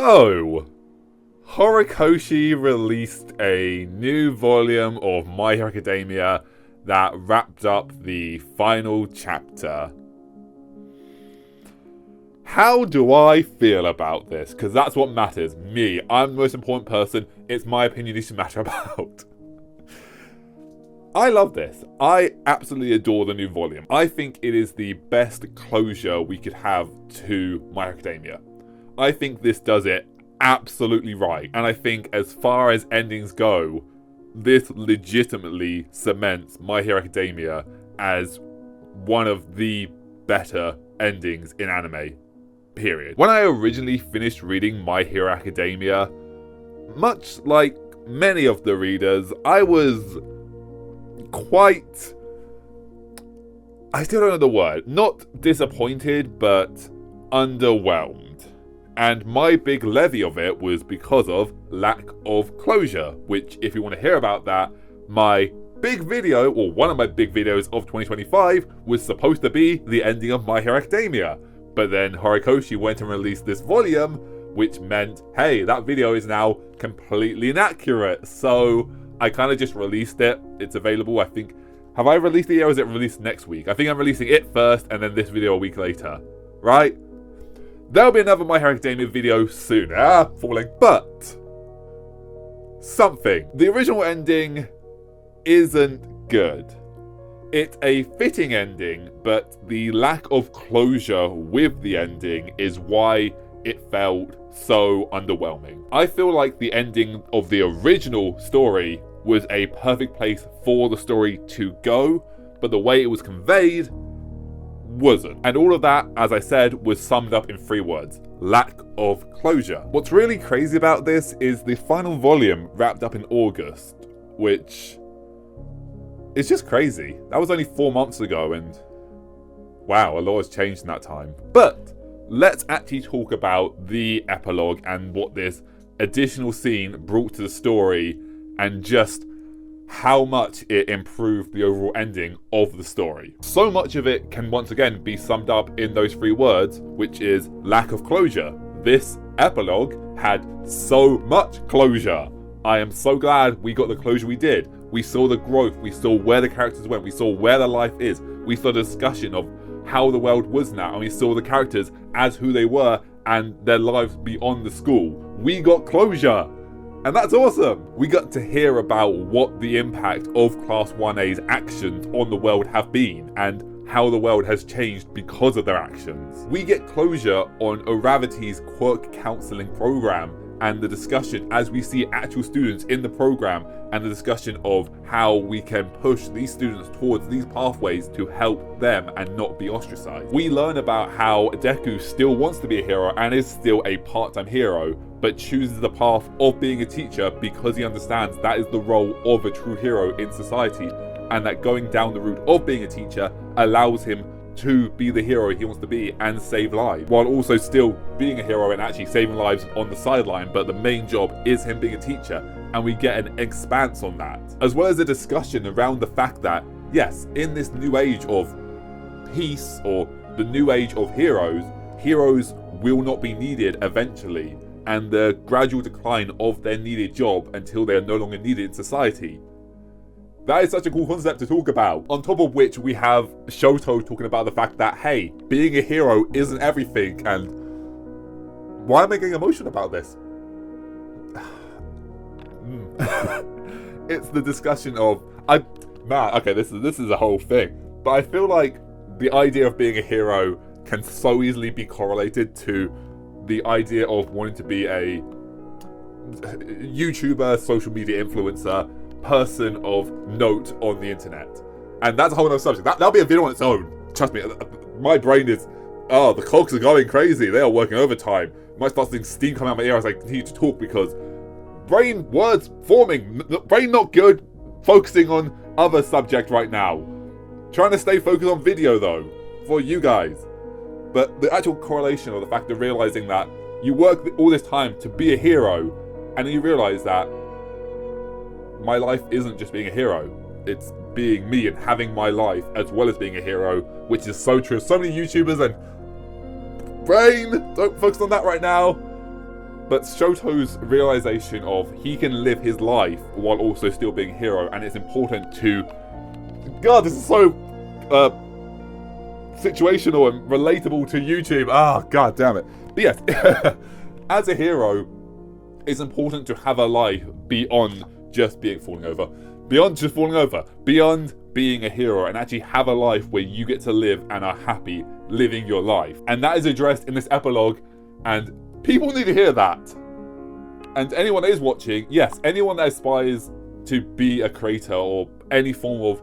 So, Horikoshi released a new volume of My Hero Academia that wrapped up the final chapter. How do I feel about this? Because that's what matters. Me. I'm the most important person. It's my opinion you should matter about. I love this. I absolutely adore the new volume. I think it is the best closure we could have to My Hero Academia. I think this does it absolutely right. And I think as far as endings go, this legitimately cements My Hero Academia as one of the better endings in anime, period. When I originally finished reading My Hero Academia, much like many of the readers, I was quite... I still don't know the word. Not disappointed, but underwhelmed. And my big levy of it was because of lack of closure, which, if you want to hear about that, my big video, or one of my big videos of 2025, was supposed to be the ending of My Hero Academia. But then Horikoshi went and released this volume, which meant, hey, that video is now completely inaccurate. So I kind of just released it. It's available, I think. Have I released the video, or is it released next week? I think I'm releasing it first, and then this video a week later. Right? There'll be another My Hero Academia video soon. Falling. But something. The original ending isn't good. It's a fitting ending, but the lack of closure with the ending is why it felt so underwhelming. I feel like the ending of the original story was a perfect place for the story to go, but the way it was conveyed wasn't. And all of that, as I said, was summed up in 3 words: lack of closure. What's really crazy about this is the final volume wrapped up in August, which is just crazy. That was only 4 months ago, and wow, a lot has changed in that time. But let's actually talk about the epilogue and what this additional scene brought to the story, and just how much it improved the overall ending of the story. So much of it can once again be summed up in those 3 words, which is lack of closure. This epilogue had so much closure. I am so glad we got the closure we did. We saw the growth, we saw where the characters went, we saw where their life is, we saw the discussion of how the world was now, and we saw the characters as who they were and their lives beyond the school. We got closure! And that's awesome! We got to hear about what the impact of Class 1A's actions on the world have been, and how the world has changed because of their actions. We get closure on Oraviti's quirk counselling program, and the discussion as we see actual students in the program, and the discussion of how we can push these students towards these pathways to help them and not be ostracized. We learn about how Deku still wants to be a hero and is still a part-time hero, but chooses the path of being a teacher because he understands that is the role of a true hero in society, and that going down the route of being a teacher allows him to be the hero he wants to be and save lives, while also still being a hero and actually saving lives on the sideline, but the main job is him being a teacher, and we get an expanse on that. As well as a discussion around the fact that, yes, in this new age of peace, or the new age of heroes, heroes will not be needed eventually, and the gradual decline of their needed job until they are no longer needed in society. That is such a cool concept to talk about. On top of which, we have Shoto talking about the fact that, hey, being a hero isn't everything, and why am I getting emotional about this? It's the discussion of, okay, this is a whole thing, but I feel like the idea of being a hero can so easily be correlated to the idea of wanting to be a YouTuber, social media influencer, person of note on the internet. And that's a whole other subject. That'll be a video on its own. Trust me, my brain is, the cogs are going crazy. They are working overtime. I might start seeing steam coming out my ear as I continue to talk, because brain words forming, brain not good, focusing on other subject right now. Trying to stay focused on video though, for you guys. But the actual correlation of the fact of realizing that you work all this time to be a hero, and then you realize that my life isn't just being a hero, it's being me and having my life as well as being a hero, which is so true. So many YouTubers, and brain, don't focus on that right now. But Shoto's realization of he can live his life while also still being a hero, and it's important to... God, this is so situational and relatable to YouTube. God damn it. But yes, as a hero, it's important to have a life beyond just falling over, beyond being a hero, and actually have a life where you get to live and are happy living your life. And that is addressed in this epilogue, and people need to hear that. And anyone that is watching, yes, anyone that aspires to be a creator or any form of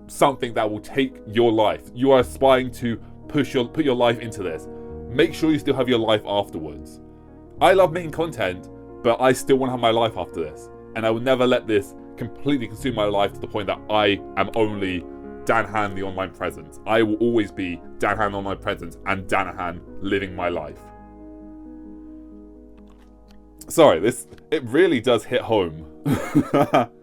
something that will take your life, you are aspiring to put your life into this. Make sure you still have your life afterwards. I love making content, but I still want to have my life after this. And I will never let this completely consume my life to the point that I am only Danahan the online presence. I will always be Danahan online presence and Danahan living my life. Sorry, it really does hit home.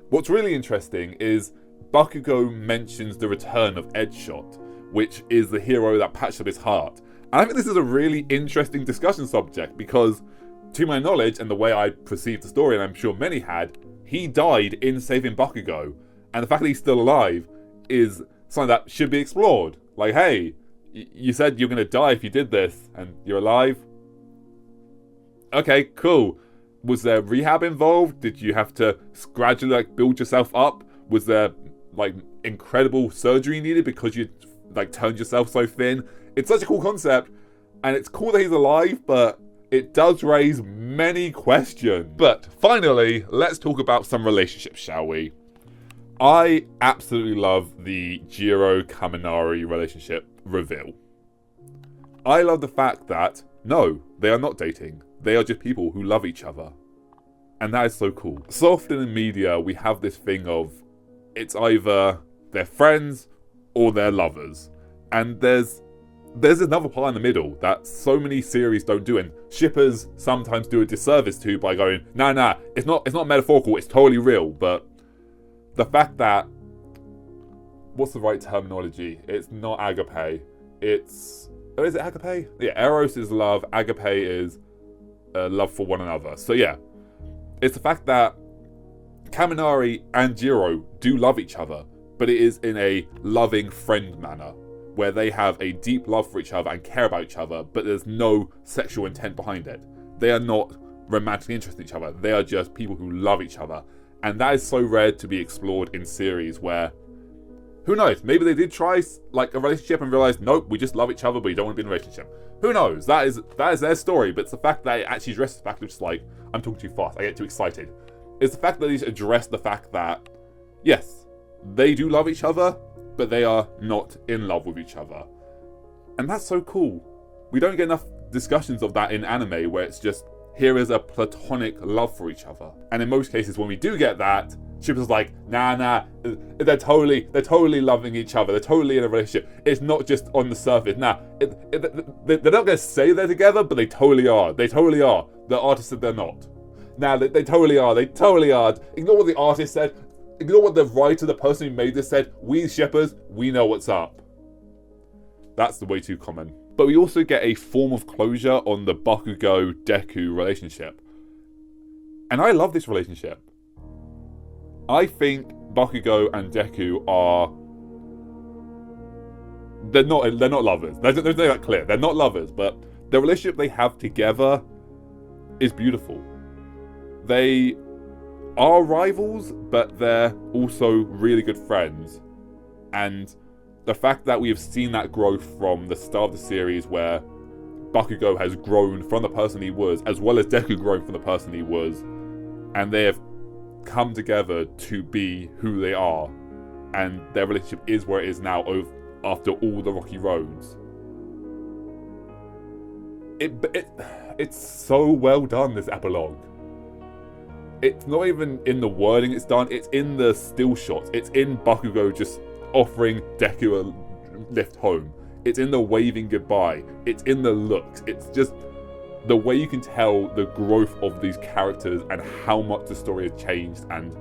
What's really interesting is Bakugo mentions the return of Edgeshot, which is the hero that patched up his heart. And I think this is a really interesting discussion subject because, to my knowledge and the way I perceived the story, and I'm sure many had, he died in saving Bakugo. And the fact that he's still alive is something that should be explored. Like, hey, you said you're going to die if you did this, and you're alive? Okay, cool. Was there rehab involved? Did you have to gradually build yourself up? Was there incredible surgery needed because you turned yourself so thin? It's such a cool concept, and it's cool that he's alive, but it does raise many questions. But finally, let's talk about some relationships, shall we? I absolutely love the Jiro Kaminari relationship reveal. I love the fact that no, they are not dating. They are just people who love each other. And that is so cool. So often in media, we have this thing of it's either they're friends or they're lovers. And there's another part in the middle that so many series don't do, and shippers sometimes do a disservice to by going, nah, it's not metaphorical, it's totally real. But the fact that, what's the right terminology? It's not agape. Is it agape? Yeah, eros is love, agape is love for one another. So yeah, it's the fact that Kaminari and Jiro do love each other, but it is in a loving friend manner, where they have a deep love for each other and care about each other, but there's no sexual intent behind it. They are not romantically interested in each other. They are just people who love each other. And that is so rare to be explored in series where, who knows, maybe they did try a relationship and realized, nope, we just love each other, but you don't want to be in a relationship. Who knows? That is their story, but it's the fact that it actually addresses the fact of just I'm talking too fast, I get too excited. It's the fact that they address the fact that, yes, they do love each other, but they are not in love with each other. And that's so cool. We don't get enough discussions of that in anime where it's just, here is a platonic love for each other. And in most cases, when we do get that, shippers nah, they're totally loving each other. They're totally in a relationship. It's not just on the surface. They're not going to say they're together, but they totally are. They totally are. The artist said they're not. They totally are. They totally are. Ignore what the artist said. Ignore what the writer, the person who made this said. We shippers, we know what's up. That's the way too common. But we also get a form of closure on the Bakugo-Deku relationship. And I love this relationship. I think Bakugo and Deku are... They're not lovers. Let's make that clear. They're not lovers, but the relationship they have together is beautiful. They are rivals, but they're also really good friends. And the fact that we have seen that growth from the start of the series where Bakugo has grown from the person he was, as well as Deku grown from the person he was, and they have come together to be who they are, and their relationship is where it is now after all the rocky roads. It's so well done, this epilogue. It's not even in the wording it's done, it's in the still shots. It's in Bakugo just offering Deku a lift home. It's in the waving goodbye. It's in the looks. It's just the way you can tell the growth of these characters and how much the story has changed. And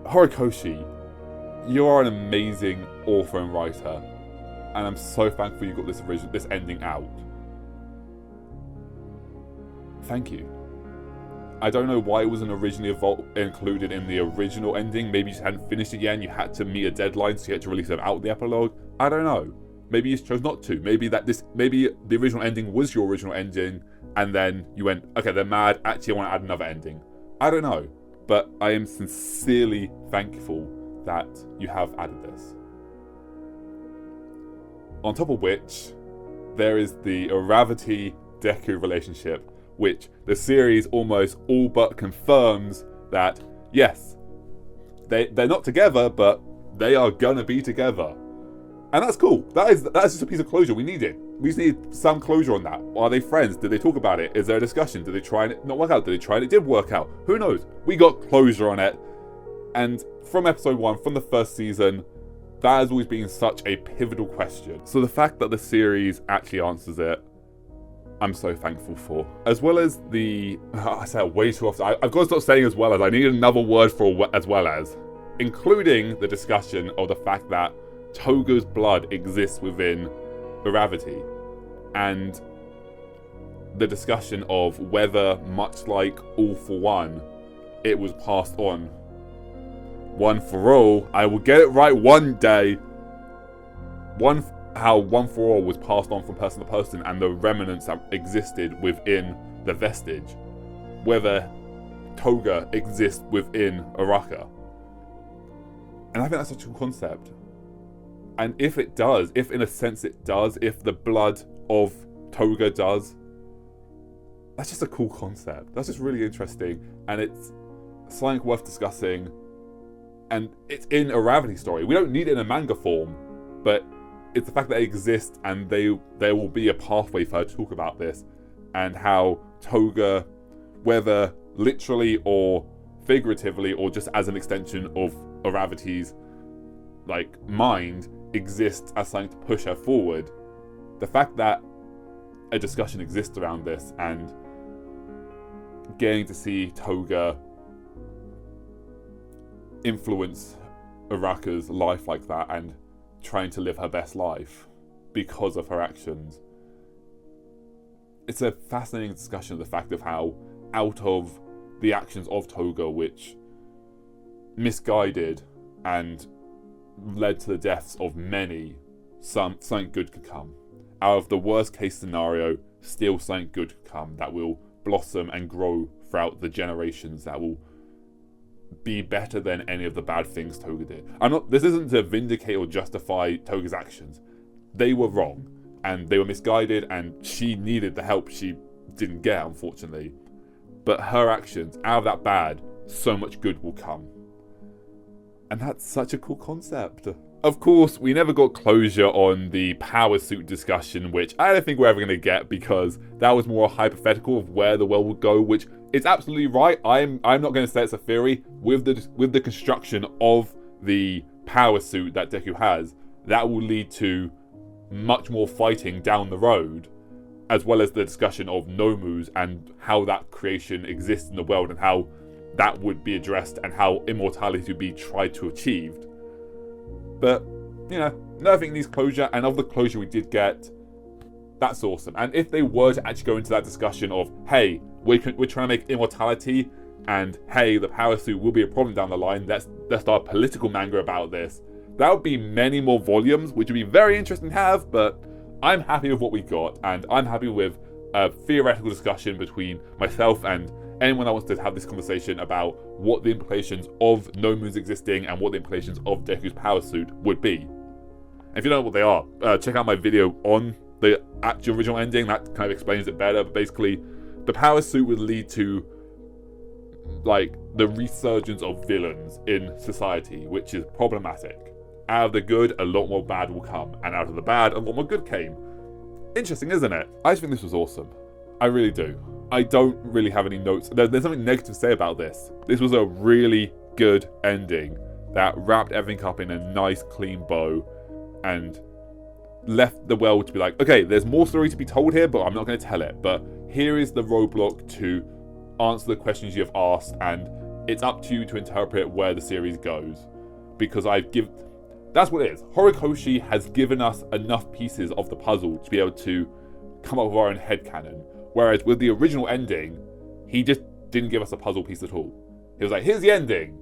Horikoshi, you are an amazing author and writer, and I'm so thankful you got this ending out. thank you. I don't know why it wasn't originally included in the original ending. Maybe you just hadn't finished it yet and you had to meet a deadline, so you had to release it out the epilogue. I don't know. Maybe you chose not to. Maybe the original ending was your original ending, and then you went, okay, they're mad. Actually, I want to add another ending. I don't know, but I am sincerely thankful that you have added this. On top of which, there is the Aravati-Deku relationship, which the series almost all but confirms that, yes, they're not together, but they are gonna be together. And that's cool. That's just a piece of closure we needed. We just need some closure on that. Are they friends? Did they talk about it? Is there a discussion? Did they try and it not work out? Did they try and it did work out? Who knows? We got closure on it. And from episode 1, from the first season, that has always been such a pivotal question. So the fact that the series actually answers it, I'm so thankful for. As well as I say it way too often. I've got to stop saying as well as. I need another word for as well as. Including the discussion of the fact that Toga's blood exists within Aravati, and the discussion of whether, much like All for One, it was passed on. One for All, I will get it right one day. How One for All was passed on from person to person, and the remnants that existed within the vestige. Whether Toga exists within Araka. And I think that's such a cool concept. And if it does, if in a sense it does, if the blood of Toga does, that's just a cool concept. That's just really interesting. And it's something worth discussing. And it's in a Aravati story. We don't need it in a manga form, but it's the fact that it exists, and there will be a pathway for her to talk about this, and how Toga, whether literally or figuratively, or just as an extension of Aravati's mind, exists as something to push her forward. The fact that a discussion exists around this, and getting to see Toga influence Araka's life like that, and trying to live her best life because of her actions. It's a fascinating discussion of the fact of how, out of the actions of Toga, which misguided and led to the deaths of many, something good could come. Out of the worst case scenario, still something good could come that will blossom and grow throughout the generations, that will be better than any of the bad things Toga did. This isn't to vindicate or justify Toga's actions. They were wrong, and they were misguided, and she needed the help she didn't get, unfortunately. But her actions, out of that bad, so much good will come. And that's such a cool concept. Of course, we never got closure on the power suit discussion, which I don't think we're ever going to get, because that was more a hypothetical of where the world would go, which is absolutely right. I'm not going to say it's a theory. With the construction of the power suit that Deku has, that will lead to much more fighting down the road, as well as the discussion of Nomus and how that creation exists in the world, and how that would be addressed, and how immortality would be tried to achieve. But, nothing needs closure, and of the closure we did get, that's awesome. And if they were to actually go into that discussion of, hey, we're trying to make immortality, and hey, the power suit will be a problem down the line, let's start a political manga about this, that would be many more volumes, which would be very interesting to have, but I'm happy with what we got, and I'm happy with a theoretical discussion between myself and anyone that wants to have this conversation about what the implications of Nomu's existing and what the implications of Deku's power suit would be. And if you don't know what they are, check out my video on the actual original ending. That kind of explains it better. But basically, the power suit would lead to the resurgence of villains in society, which is problematic. Out of the good, a lot more bad will come, and out of the bad, a lot more good came. Interesting, isn't it? I just think this was awesome. I really do. I don't really have any notes. There's something negative to say about this. This was a really good ending that wrapped everything up in a nice, clean bow and left the world to be like, okay, there's more story to be told here, but I'm not going to tell it. But here is the roadblock to answer the questions you have asked, and it's up to you to interpret where the series goes. Because that's what it is. Horikoshi has given us enough pieces of the puzzle to be able to come up with our own headcanon. Whereas with the original ending, he just didn't give us a puzzle piece at all. He was like, here's the ending.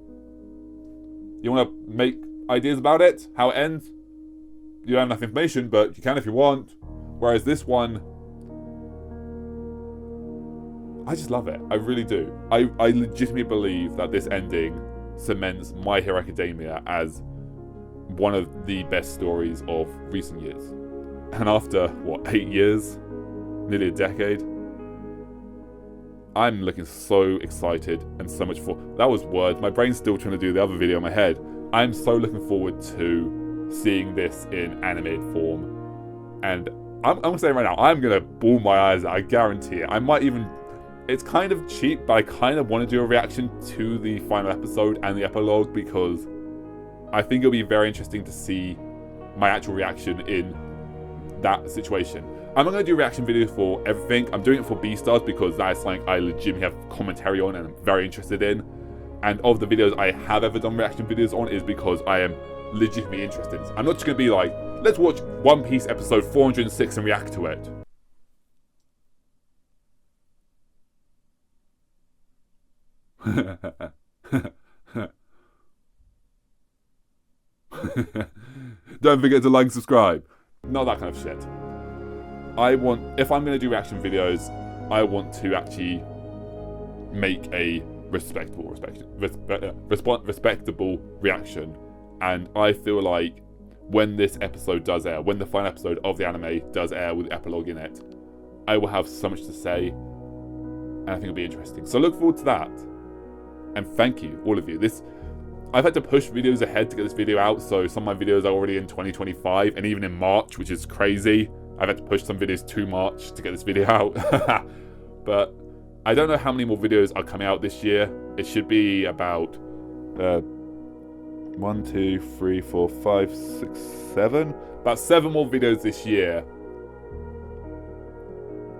You want to make ideas about it? How it ends? You don't have enough information, but you can if you want. Whereas this one, I just love it. I really do. I legitimately believe that this ending cements My Hero Academia as one of the best stories of recent years. And after, 8 years? Nearly a decade? I'm looking so excited and so much forward. That was words. My brain's still trying to do the other video in my head. I'm so looking forward to seeing this in animated form. And I'm going to say right now, I'm going to bawl my eyes out. I guarantee it. I might even... It's kind of cheap, but I kind of want to do a reaction to the final episode and the epilogue because I think it'll be very interesting to see my actual reaction in that situation. I'm not going to do a reaction video for everything. I'm doing it for B-Stars because that is something I legitimately have commentary on and I'm very interested in. And of the videos I have ever done reaction videos on is because I am legitimately interested. I'm not just going to be like, let's watch One Piece episode 406 and react to it. Don't forget to like and subscribe. Not that kind of shit. If I'm going to do reaction videos, I want to actually make a respectable reaction. And I feel like when this episode does air, when the final episode of the anime does air with the epilogue in it, I will have so much to say, and I think it'll be interesting. So look forward to that. And thank you, all of you. I've had to push videos ahead to get this video out, so some of my videos are already in 2025, and even in March, which is crazy. I've had to push some videos to March to get this video out. But I don't know how many more videos are coming out this year. It should be about 1, 2, 3, 4, 5, 6, 7. About 7 more videos this year.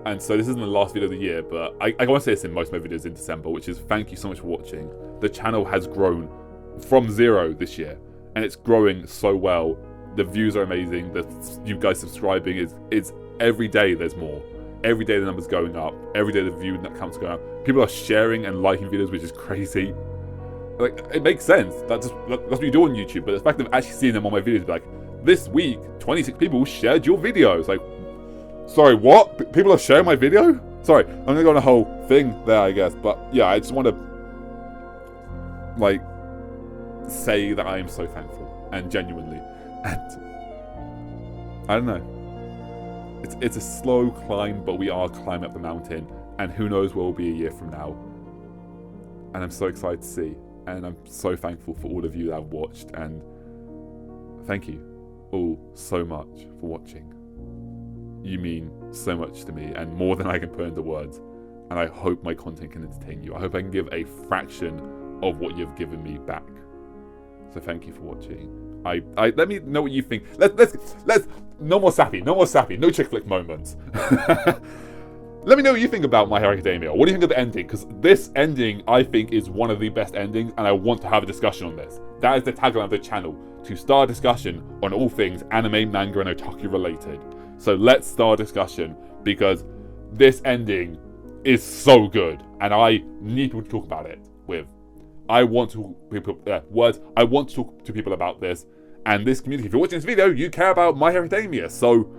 And so this isn't the last video of the year, but I want to say this in most of my videos in December, which is thank you so much for watching. The channel has grown from 0 this year, and it's growing so well. The views are amazing. You guys subscribing is every day there's more. Every day the number's going up. Every day the view count's going up. People are sharing and liking videos, which is crazy. Like, it makes sense. That's what you do on YouTube, but the fact of actually seeing them on my videos, like, this week, 26 people shared your videos. Like, sorry, what? People are sharing my video? Sorry, I'm going to go on a whole thing there, I guess. But, yeah, I just want to, like, say that I am so thankful. And genuinely. And, I don't know. It's a slow climb, but we are climbing up the mountain. And who knows where we'll be a year from now. And I'm so excited to see. And I'm so thankful for all of you that have watched. And thank you all so much for watching. You mean so much to me, and more than I can put into words. And I hope my content can entertain you. I hope I can give a fraction of what you've given me back. So thank you for watching. Let me know what you think. Let's no more sappy, no chick flick moments. Let me know what you think about My Hero Academia. What do you think of the ending? Because this ending, I think, is one of the best endings, and I want to have a discussion on this. That is the tagline of the channel, to start a discussion on all things anime, manga, and otaku related. So let's start a discussion, because this ending is so good, and I need people to talk about it with. I want to I want to talk to people about this, and this community. If you're watching this video, you care about My Hero Academia, so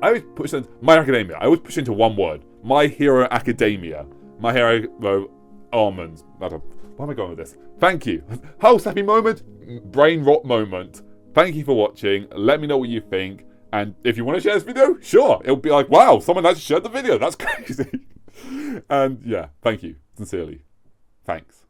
I always push into My Hero Academia. I always push into one word: My Hero Academia. My Hero almonds. Where am I going with this? Thank you. Whole sappy moment, brain rot moment. Thank you for watching. Let me know what you think. And if you want to share this video, sure. It'll be like, wow, someone actually shared the video. That's crazy. And yeah, thank you. Sincerely. Thanks.